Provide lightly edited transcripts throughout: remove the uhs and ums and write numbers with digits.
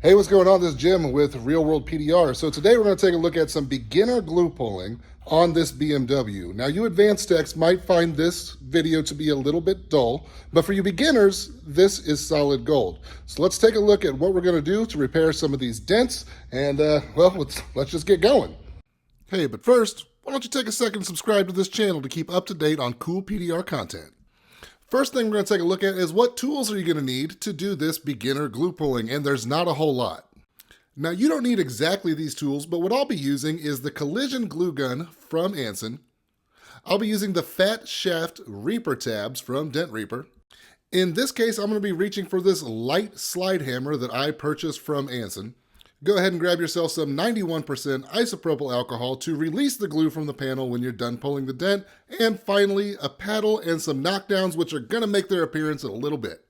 Hey, what's going on? This is Jim with Real World PDR. So today we're going to take a look at some beginner glue pulling on this BMW. Now you advanced techs might find this video to be a little bit dull, but for you beginners, this is solid gold. So let's take a look at what we're going to do to repair some of these dents and well, let's just get going. Hey, but first, why don't you take a second and subscribe to this channel to keep up to date on cool PDR content. First thing we're going to take a look at is what tools are you going to need to do this beginner glue pulling, and there's not a whole lot. Now you don't need exactly these tools, but what I'll be using is the collision glue gun from Anson. I'll be using the fat shaft Reaper tabs from Dent Repair. In this case, I'm going to be reaching for this light slide hammer that I purchased from Anson. Go ahead and grab yourself some 91% isopropyl alcohol to release the glue from the panel when you're done pulling the dent. And finally, a paddle and some knockdowns, which are going to make their appearance in a little bit.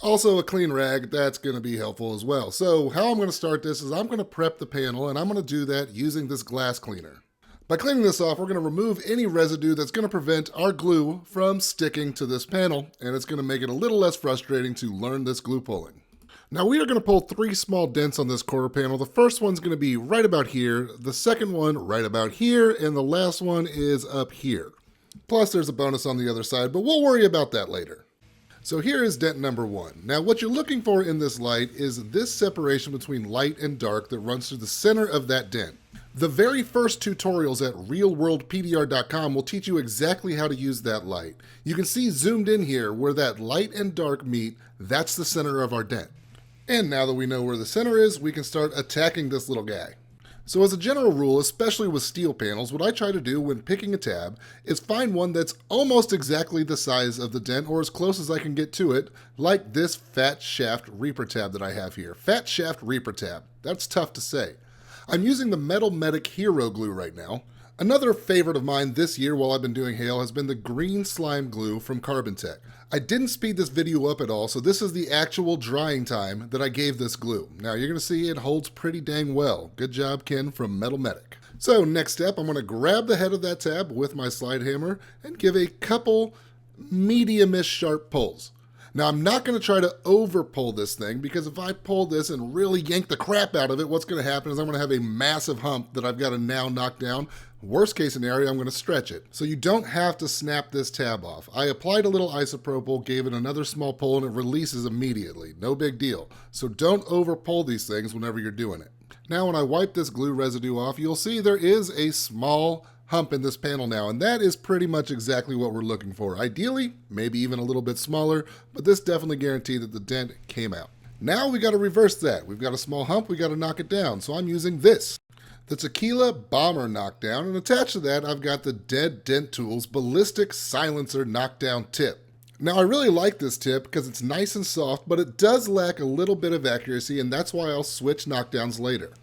Also a clean rag, that's going to be helpful as well. So how I'm going to start this is I'm going to prep the panel, and I'm going to do that using this glass cleaner. By cleaning this off, we're going to remove any residue that's going to prevent our glue from sticking to this panel, and it's going to make it a little less frustrating to learn this glue pulling. Now we are going to pull 3 small dents on this quarter panel. The first one's going to be right about here, the second one right about here, and the last one is up here. Plus there's a bonus on the other side, but we'll worry about that later. So here is dent number 1. Now what you're looking for in this light is this separation between light and dark that runs through the center of that dent. The very first tutorials at realworldpdr.com will teach you exactly how to use that light. You can see zoomed in here where that light and dark meet, that's the center of our dent. And now that we know where the center is, we can start attacking this little guy. So as a general rule, especially with steel panels, what I try to do when picking a tab is find one that's almost exactly the size of the dent or as close as I can get to it, like this fat shaft Reaper tab that I have here. Fat shaft Reaper tab. That's tough to say. I'm using the Metal Medic Hero glue right now. Another favorite of mine this year while I've been doing hail has been the green slime glue from Carbon Tech. I didn't speed this video up at all, so this is the actual drying time that I gave this glue. Now you're going to see it holds pretty dang well. Good job, Ken from Metal Medic. So next step, I'm going to grab the head of that tab with my slide hammer and give a couple medium-ish sharp pulls. Now I'm not going to try to over pull this thing, because if I pull this and really yank the crap out of it, what's going to happen is I'm going to have a massive hump that I've got to now knock down. Worst case scenario, I'm going to stretch it. So you don't have to snap this tab off. I applied a little isopropyl, gave it another small pull, and it releases immediately. No big deal. So don't over pull these things whenever you're doing it. Now when I wipe this glue residue off, you'll see there is a small hump in this panel now, and that is pretty much exactly what we're looking for. Ideally, maybe even a little bit smaller, but this definitely guaranteed that the dent came out. Now we got to reverse that. We've got a small hump, we got to knock it down. So I'm using this, the Tequila Bomber Knockdown, and attached to that I've got the Dead Dent Tools Ballistic Silencer Knockdown Tip. Now I really like this tip because it's nice and soft, but it does lack a little bit of accuracy, and that's why I'll switch knockdowns later.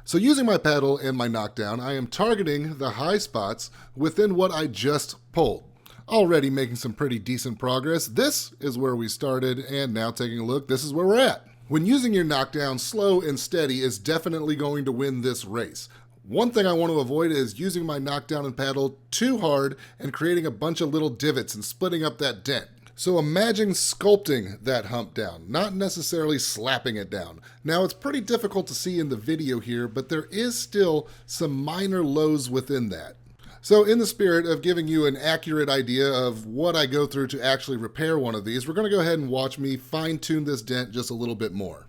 So using my paddle and my knockdown, I am targeting the high spots within what I just pulled. Already making some pretty decent progress. This is where we started, and now taking a look, this is where we're at. When using your knockdown, slow and steady is definitely going to win this race. One thing I want to avoid is using my knockdown and paddle too hard and creating a bunch of little divots and splitting up that dent. So imagine sculpting that hump down, not necessarily slapping it down. Now it's pretty difficult to see in the video here, but there is still some minor lows within that. So in the spirit of giving you an accurate idea of what I go through to actually repair one of these, we're going to go ahead and watch me fine-tune this dent just a little bit more.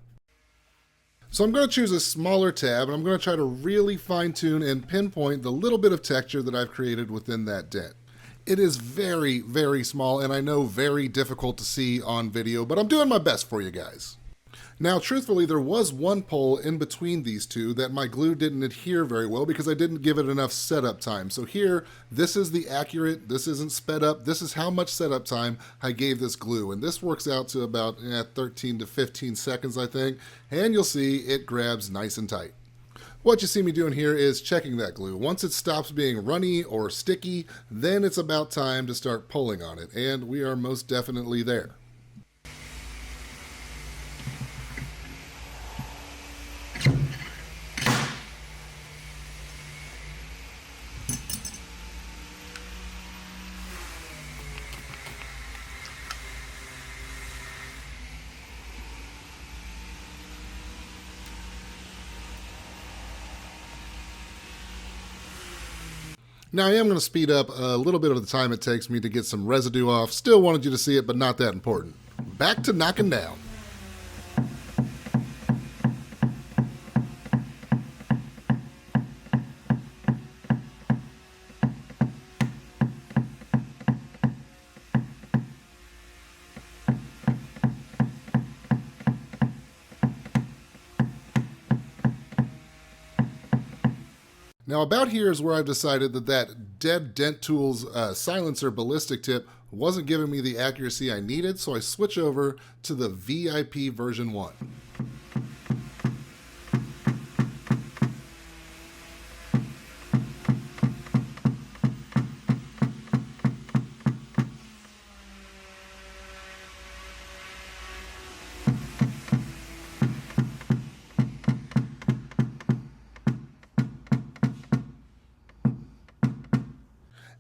So I'm going to choose a smaller tab, and I'm going to try to really fine-tune and pinpoint the little bit of texture that I've created within that dent. It is very, very small, and I know very difficult to see on video, but I'm doing my best for you guys. Now, truthfully, there was one pull in between these two that my glue didn't adhere very well because I didn't give it enough setup time. So here, this is the accurate, this isn't sped up, this is how much setup time I gave this glue. And this works out to about 13 to 15 seconds, I think. And you'll see it grabs nice and tight. What you see me doing here is checking that glue. Once it stops being runny or sticky, then it's about time to start pulling on it. And we are most definitely there. Now I am going to speed up a little bit of the time it takes me to get some residue off. Still wanted you to see it, but not that important. Back to knocking down. Now about here is where I've decided that dead Dent Tools silencer ballistic tip wasn't giving me the accuracy I needed, so I switch over to the VIP version 1.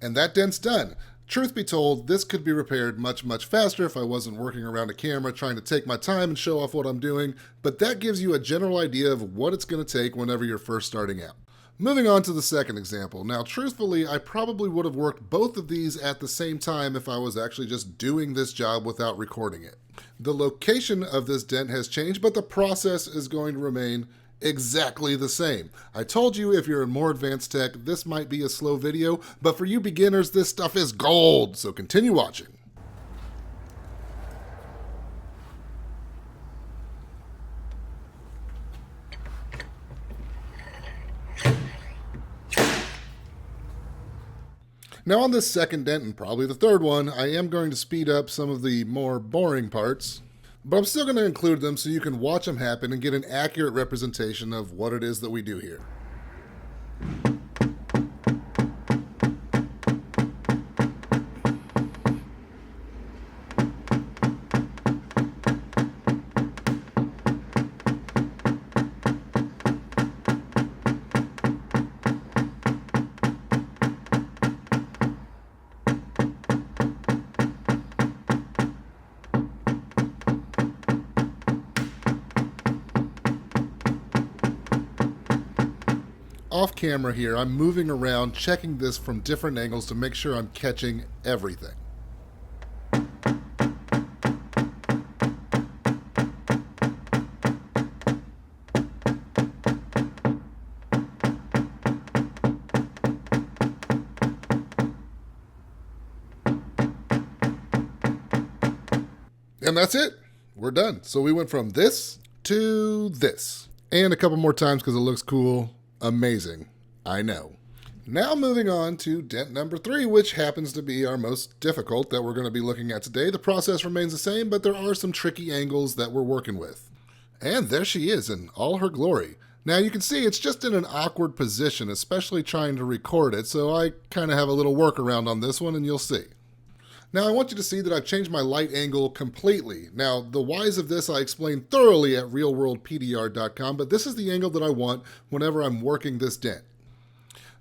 And that dent's done. Truth be told, this could be repaired much, much faster if I wasn't working around a camera trying to take my time and show off what I'm doing, but that gives you a general idea of what it's going to take whenever you're first starting out. Moving on to the second example. Now, truthfully, I probably would have worked both of these at the same time if I was actually just doing this job without recording it. The location of this dent has changed, but the process is going to remain exactly the same. I told you if you're in more advanced tech, this might be a slow video, but for you beginners, this stuff is gold, so continue watching. Now on this second dent, and probably the third one, I am going to speed up some of the more boring parts, but I'm still going to include them so you can watch them happen and get an accurate representation of what it is that we do here. Off camera here, I'm moving around, checking this from different angles to make sure I'm catching everything. And that's it. We're done. So we went from this to this. And a couple more times because it looks cool. Amazing. I know. Now moving on to dent number 3, which happens to be our most difficult that we're going to be looking at today. The process remains the same, but there are some tricky angles that we're working with. And there she is in all her glory. Now you can see it's just in an awkward position, especially trying to record it, so I kind of have a little workaround on this one and you'll see. Now I want you to see that I've changed my light angle completely. Now the whys of this I explained thoroughly at realworldpdr.com, but this is the angle that I want whenever I'm working this dent.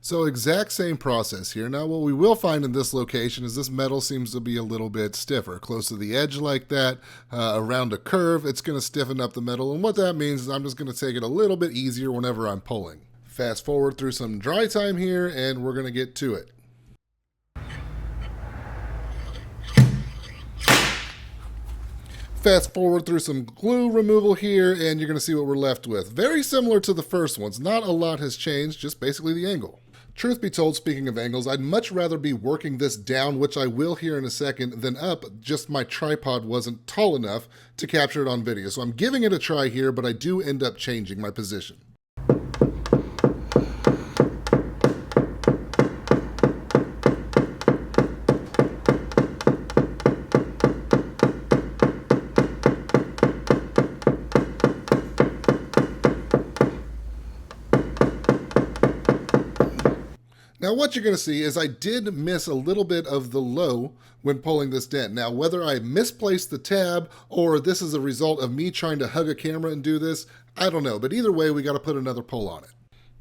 So exact same process here. Now what we will find in this location is this metal seems to be a little bit stiffer. Close to the edge like that, around a curve, it's going to stiffen up the metal, and what that means is I'm just going to take it a little bit easier whenever I'm pulling. Fast forward through some dry time here and we're going to get to it. Fast forward through some glue removal here, and you're going to see what we're left with. Very similar to the first ones. Not a lot has changed, just basically the angle. Truth be told, speaking of angles, I'd much rather be working this down, which I will here in a second, than up. Just my tripod wasn't tall enough to capture it on video. So I'm giving it a try here, but I do end up changing my position. Now what you're going to see is I did miss a little bit of the low when pulling this dent. Now whether I misplaced the tab or this is a result of me trying to hug a camera and do this, I don't know. But either way, we got to put another pull on it.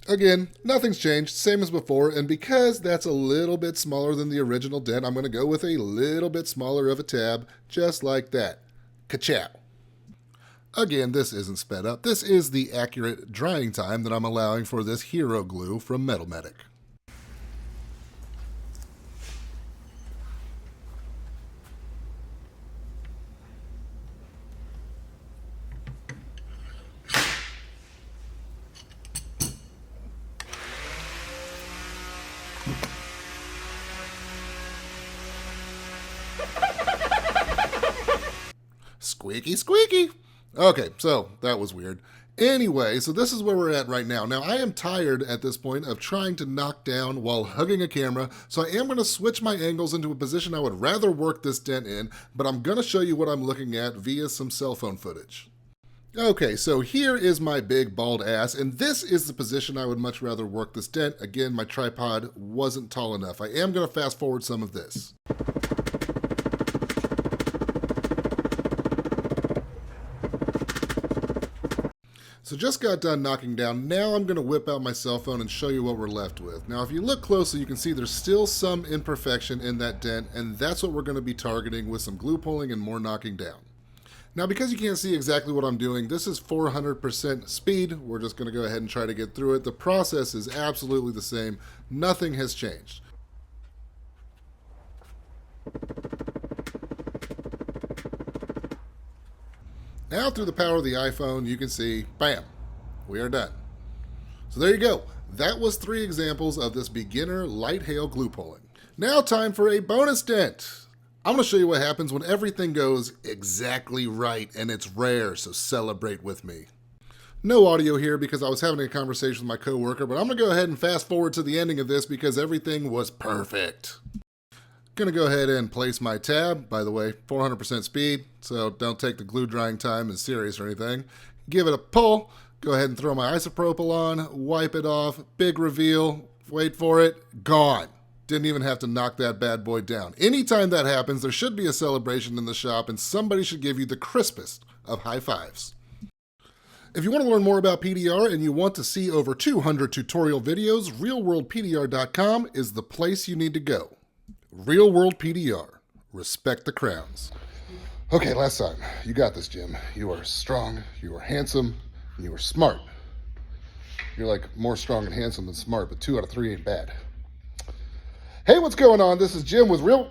Again, nothing's changed, same as before, and because that's a little bit smaller than the original dent, I'm going to go with a little bit smaller of a tab, just like that. Ka-chow. Again, this isn't sped up. This is the accurate drying time that I'm allowing for this hero glue from Metal Medic. Squeaky, squeaky. Okay, so that was weird. Anyway, so this is where we're at right now. Now, I am tired at this point of trying to knock down while hugging a camera, so I am going to switch my angles into a position I would rather work this dent in, but I'm going to show you what I'm looking at via some cell phone footage. Okay, so here is my big bald ass, and this is the position I would much rather work this dent. Again, my tripod wasn't tall enough. I am going to fast forward some of this. So just got done knocking down. Now I'm going to whip out my cell phone and show you what we're left with. Now if you look closely, you can see there's still some imperfection in that dent, and that's what we're going to be targeting with some glue pulling and more knocking down. Now because you can't see exactly what I'm doing, this is 400% speed. We're just going to go ahead and try to get through it. The process is absolutely the same. Nothing has changed. Now through the power of the iPhone, you can see, bam, we are done. So there you go. That was 3 examples of this beginner light hail glue pulling. Now time for a bonus dent. I'm going to show you what happens when everything goes exactly right, and it's rare, so celebrate with me. No audio here because I was having a conversation with my coworker, but I'm going to go ahead and fast forward to the ending of this because everything was perfect. Gonna go ahead and place my tab. By the way, 400% speed, so don't take the glue drying time as serious or anything. Give it a pull. Go ahead and throw my isopropyl on, wipe it off, big reveal, wait for it, gone. Didn't even have to knock that bad boy down. Anytime that happens, there should be a celebration in the shop and somebody should give you the crispest of high fives. If you want to learn more about PDR and you want to see over 200 tutorial videos, realworldpdr.com is the place you need to go. Real World PDR. Respect the crowns. Okay, last time. You got this, Jim. You are strong, you are handsome, and you are smart. You're like more strong and handsome than smart, but 2 out of 3 ain't bad. Hey, what's going on? This is Jim with Real...